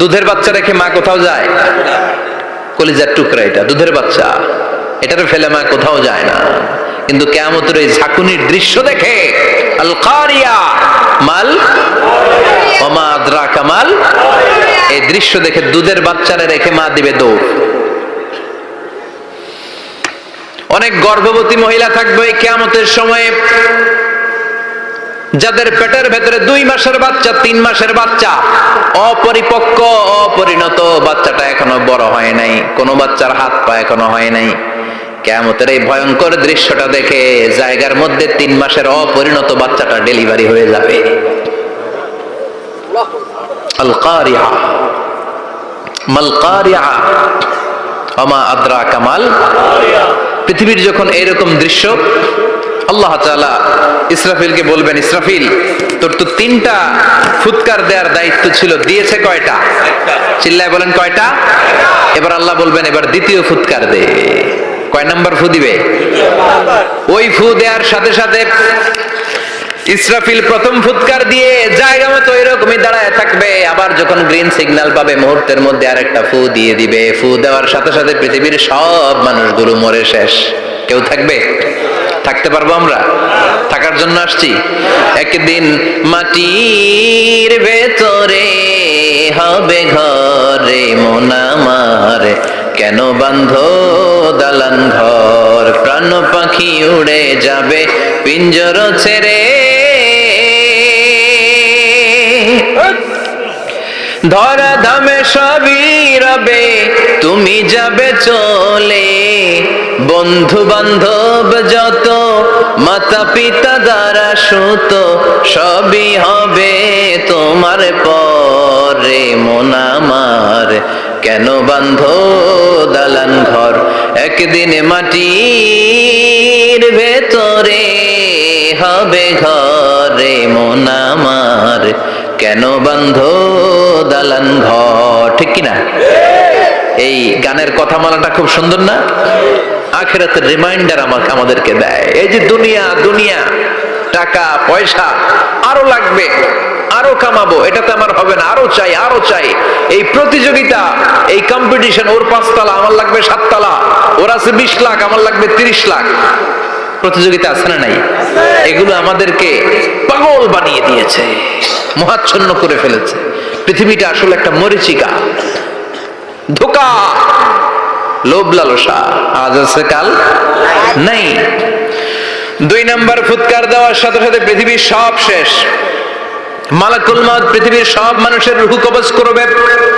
দুধের বাচ্চা রেখে মা কোথাও যায়? কলিজার টুকরা এটা, দুধের বাচ্চা, এটারে ফেলে মা কোথাও যায় না। কিন্তু কিয়ামতের এই ঝাঁকুনির দৃশ্য দেখে আল কারিয়া মাল ওয়া মা আদরাকা মাল, এই দৃশ্য দেখে দুধের বাচ্চারে রেখে মা দিবে দৌড়। অনেক গর্ভবতী মহিলা থাকবে এই কিয়ামতের সময়ে, যাদের পেটের ভেতরে 2 মাসের বাচ্চা, 3 মাসের বাচ্চা, অপরিপক্ক অপরিণত, বাচ্চাটা এখনো বড় হয় নাই, কোন বাচ্চার হাত পা এখনো হয় নাই। কিয়ামতের এই ভয়ঙ্কর দৃশ্যটা দেখে জায়গার মধ্যে 3 মাসের অপরিণত বাচ্চাটা ডেলিভারি হয়ে যাবে। আল কারিয়া মাল কারিয়া ওয়া মা আদরাকা মাল কারিয়া। পৃথিবীর যখন এরকম দৃশ্য, আল্লাহ তাআলা ইসরাফিলকে বলবেন, ইসরাফিল তোর তো 3টা ফুৎকার দেওয়ার দায়িত্ব ছিল, দিয়েছে কয়টা? চিল্লায় বলেন কয়টা? এবার আল্লাহ বলবেন এবার দ্বিতীয় ফুৎকার দে। কয় নাম্বার ফু দিবে? ওই ফু দেওয়ার সাথে সাথে ইসরাফিল প্রথম ফুৎকার দিয়ে জায়গা মতো এরকমই দাঁড়ায় থাকবে, আবার যখন গ্রিন সিগন্যাল পাবে মুহূর্তের মধ্যে আরেকটা ফু দিয়ে দিবে। ফু দেওয়ার সাথে সাথে পৃথিবীর সব মানুষগুলো মরে শেষ, কেউ থাকবে? থাকতে পারবো আমরা? থাকার জন্য আসছি। একদিন মাটির ভেতরে হবে ঘরে মন আমার, কেন বাঁধো দালান ঘর, প্রাণ পাখি উড়ে যাবে পিঞ্জর ছেড়ে, ধরা ধামে সবই রবে তুমি যাবে চলে, বন্ধু বান্ধব যত মাতা পিতা দ্বারা সুত সবই হবে তোমার পরে মন আমার, কেন বাঁধো দালান ঘর, একদিন মাটির ভেতরে হবে ঘরে মন আমার, কেন বাঁধো দালান ঘর। ঠিক কিনা? এই গানের কথামালাটা খুব সুন্দর না? আখিরাতের রিমাইন্ডার আমাদেরকে দেয়। এই যে দুনিয়া দুনিয়া, টাকা পয়সা আরো লাগবে, আরো কামাবো, এটাতে আমার হবে না, আরো চাই আরো চাই। এই প্রতিযোগিতা, এই কম্পিটিশন, ওর 5 তলা আমার লাগবে 7 তলা, ওর আছে 20 লাখ আমার লাগবে 30 লাখ। প্রতিযোগিতা আছে না নাই? এগুলো আমাদেরকে পাগল বানিয়ে দিয়েছে, মোহাচ্ছন্ন করে ফেলেছে। পৃথিবীটা আসলে একটা মরীচিকা, ধোঁকা, লোভ লালসা, আজ আছে কাল নাই। 2 নাম্বার ফুৎকার দেওয়ার সাথে সাথে পৃথিবীর সব শেষ। মালাকুল মউত পৃথিবীর সব মানুষের রূহ কবজ করবে।